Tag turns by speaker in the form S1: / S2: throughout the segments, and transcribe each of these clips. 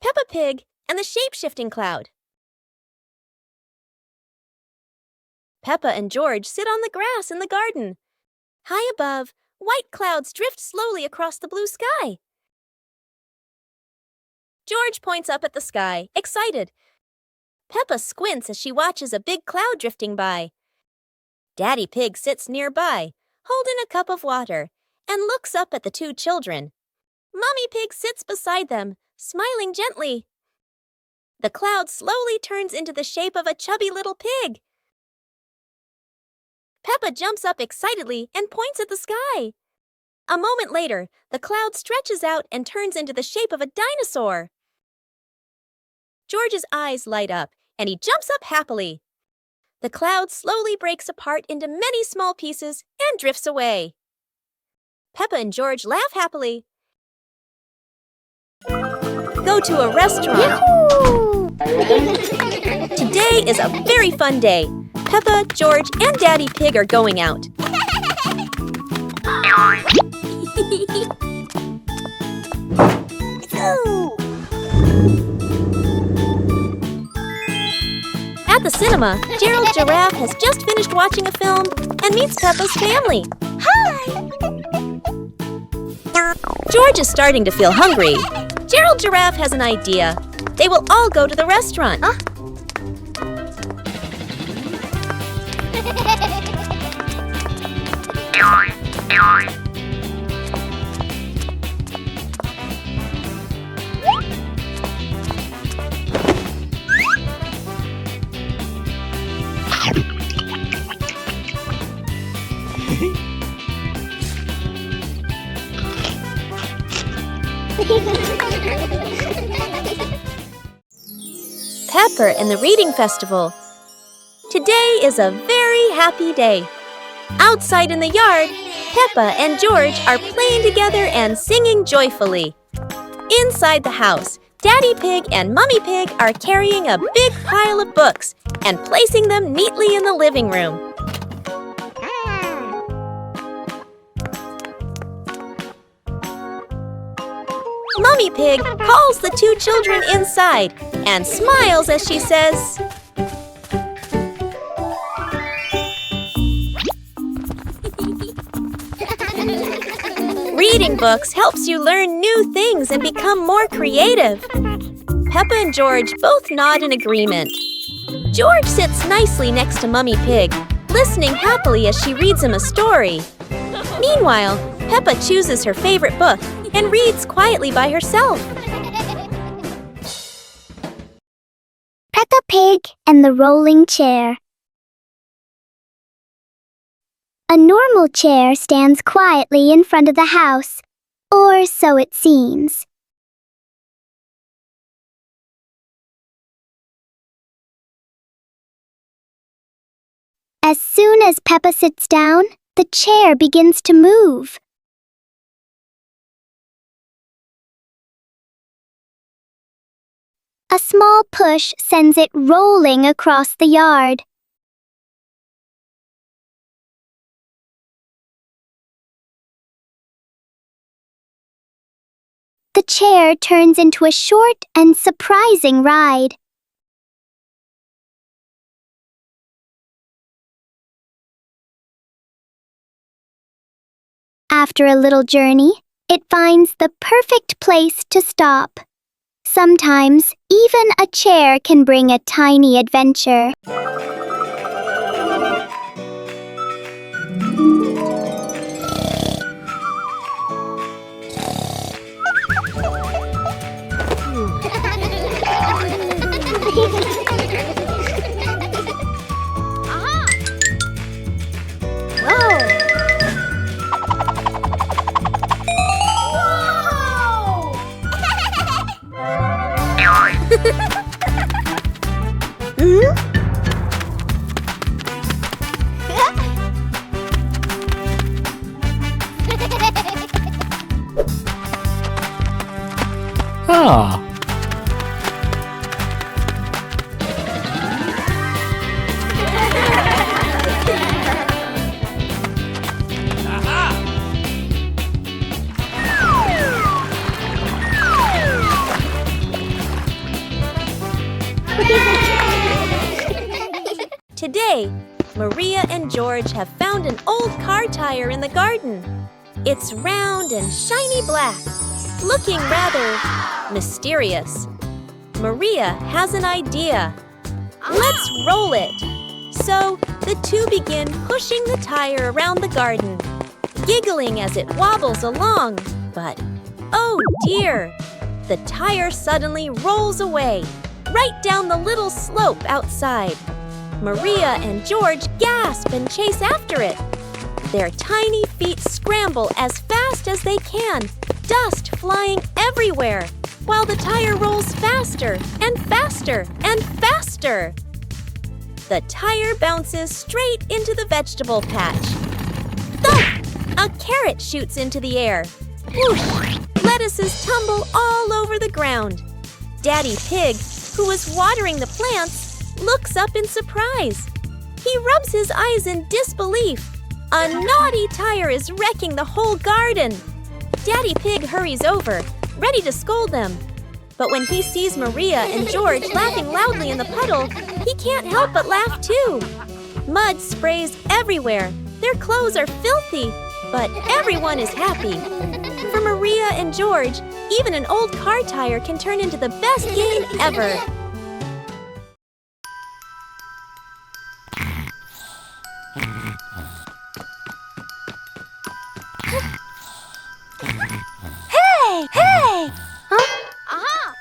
S1: Peppa Pig and the shape-shifting cloud. Peppa and George sit on the grass in the garden. High above, white clouds drift slowly across the blue sky. George points up at the sky, excited. Peppa squints as she watches a big cloud drifting by. Daddy Pig sits nearby, holding a cup of water, and looks up at the two children. Mommy Pig sits beside them, smiling gently. The cloud slowly turns into the shape of a chubby little pig. Peppa jumps up excitedly and points at the sky. A moment later, the cloud stretches out and turns into the shape of a dinosaur. George's eyes light up, and he jumps up happily. The cloud slowly breaks apart into many small pieces and drifts away. Peppa and George laugh happily. Go to a restaurant. Yahoo! Today is a very fun day. Peppa, George, and Daddy Pig are going out. At the cinema, Gerald Giraffe has just finished watching a film and meets Peppa's family. Hi! George is starting to feel hungry. Gerald Giraffe has an idea. They will all go to the restaurant. Pepper and the Reading Festival. Today is a very happy day. Outside in the yard, Peppa and George are playing together and singing joyfully. Inside the house, Daddy Pig and Mummy Pig are carrying a big pile of books and placing them neatly in the living room. Mummy Pig calls the two children inside and smiles as she says, "Reading books helps you learn new things and become more creative." Peppa and George both nod in agreement. George sits nicely next to Mummy Pig, listening happily as she reads him a story. Meanwhile, Peppa chooses her favorite book and reads quietly by herself.
S2: Peppa Pig and the Rolling Chair. A normal chair stands quietly in front of the house, or so it seems. As soon as Peppa sits down, the chair begins to move. A small push sends it rolling across the yard. The chair turns into a short and surprising ride. After a little journey, it finds the perfect place to stop. Sometimes, even a chair can bring a tiny adventure.
S3: Ah!
S1: Today, Maria and George have found an old car tire in the garden. It's round and shiny black, looking rather mysterious. Maria has an idea. Let's roll it. So the two begin pushing the tire around the garden, giggling as it wobbles along. But, oh dear, the tire suddenly rolls away, right down the little slope outside. Maria and George gasp and chase after it. Their tiny feet scramble as fast as they can, dust flying everywhere, while the tire rolls faster and faster and faster. The tire bounces straight into the vegetable patch. Thump! A carrot shoots into the air. Whoosh! Lettuces tumble all over the ground. Daddy Pig, who was watering the plants, looks up in surprise. He rubs his eyes in disbelief. A naughty tire is wrecking the whole garden. Daddy Pig hurries over, ready to scold them. But when he sees Maria and George laughing loudly in the puddle, he can't help but laugh too. Mud sprays everywhere. Their clothes are filthy, but everyone is happy. For Maria and George, even an old car tire can turn into the best game ever.
S2: Hey! Hey! Huh?
S4: Aha!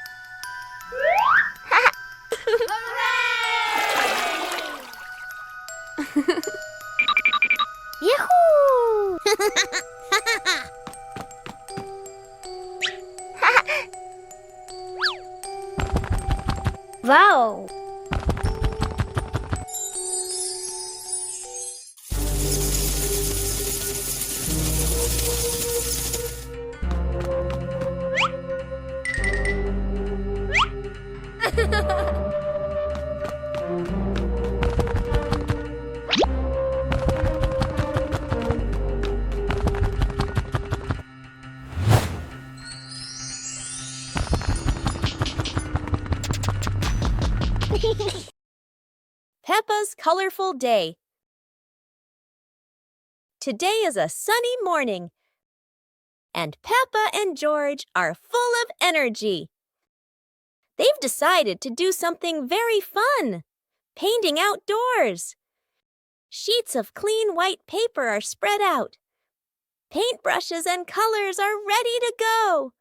S2: Yahoo! Wow!
S1: Peppa's colorful day. Today is a sunny morning, and Peppa and George are full of energy. They've decided to do something very fun, painting outdoors. Sheets of clean white paper are spread out. Paintbrushes and colors are ready to go.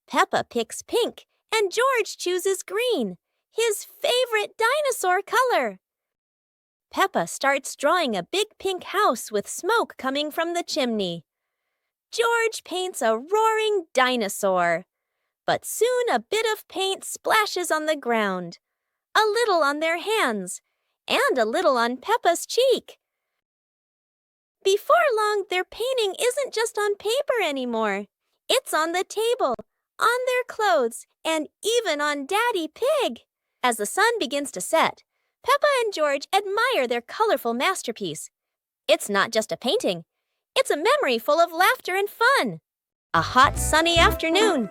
S1: Peppa picks pink, and George chooses green, his favorite dinosaur color. Peppa starts drawing a big pink house with smoke coming from the chimney. George paints a roaring dinosaur. But soon a bit of paint splashes on the ground, a little on their hands, and a little on Peppa's cheek. Before long, their painting isn't just on paper anymore. It's on the table, on their clothes, and even on Daddy Pig. As the sun begins to set, Peppa and George admire their colorful masterpiece. It's not just a painting. It's a memory full of laughter and fun. A hot, sunny afternoon.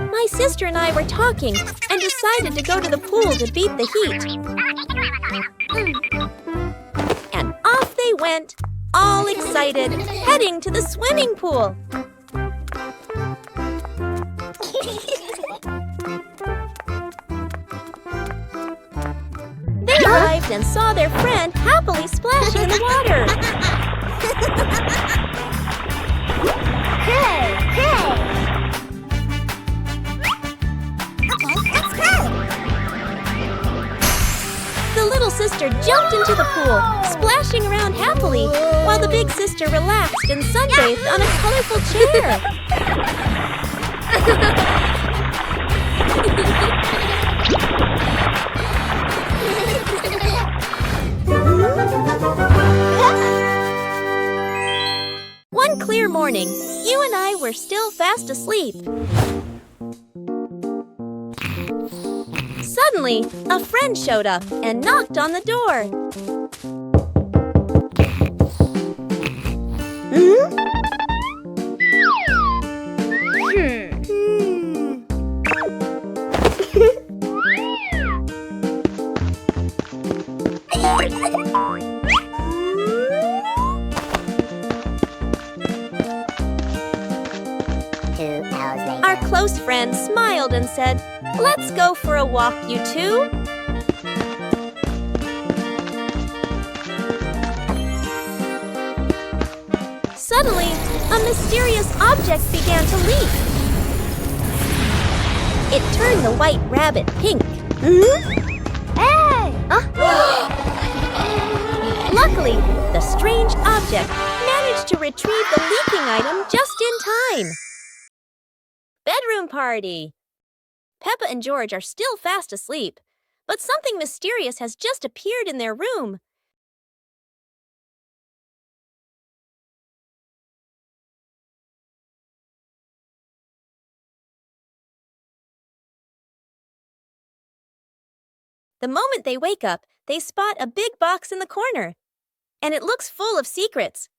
S1: My sister and I were talking and decided to go to the pool to beat the heat. And off they went, all excited, heading to the swimming pool. They arrived and saw their friend happily splashing in the water.
S2: Hey! Hey! Okay, let's go!
S1: The little sister jumped into the pool, splashing around happily, while the big sister relaxed and sunbathed on a colorful chair. One clear morning, you and I were still fast asleep. Suddenly, a friend showed up and knocked on the door. Our close friend smiled and said, "Let's go for a walk, you two." Suddenly, a mysterious object began to leak. It turned the white rabbit pink.
S2: Hey!
S1: Luckily, the strange object managed to retrieve the leaking item just in time. Bedroom party. Peppa and George are still fast asleep, but something mysterious has just appeared in their room. The moment they wake up, they spot a big box in the corner, and it looks full of secrets.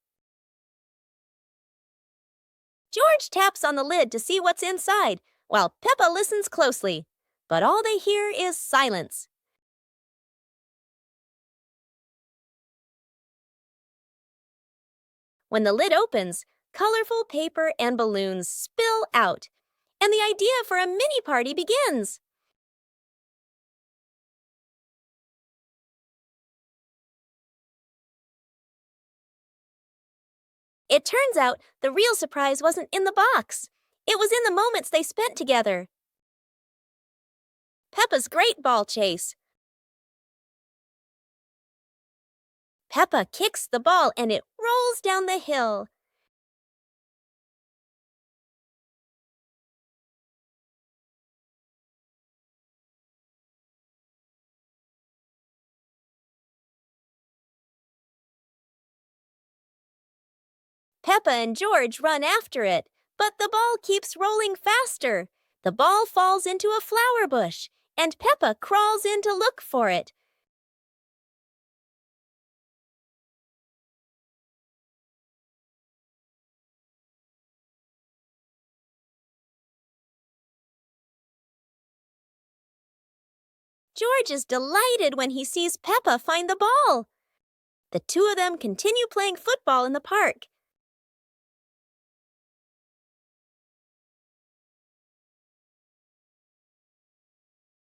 S1: George taps on the lid to see what's inside, while Peppa listens closely, but all they hear is silence. When the lid opens, colorful paper and balloons spill out, and the idea for a mini party begins. It turns out the real surprise wasn't in the box. It was in the moments they spent together. Peppa's great ball chase. Peppa kicks the ball and it rolls down the hill. Peppa and George run after it, but the ball keeps rolling faster. The ball falls into a flower bush, and Peppa crawls in to look for it. George is delighted when he sees Peppa find the ball. The two of them continue playing football in the park,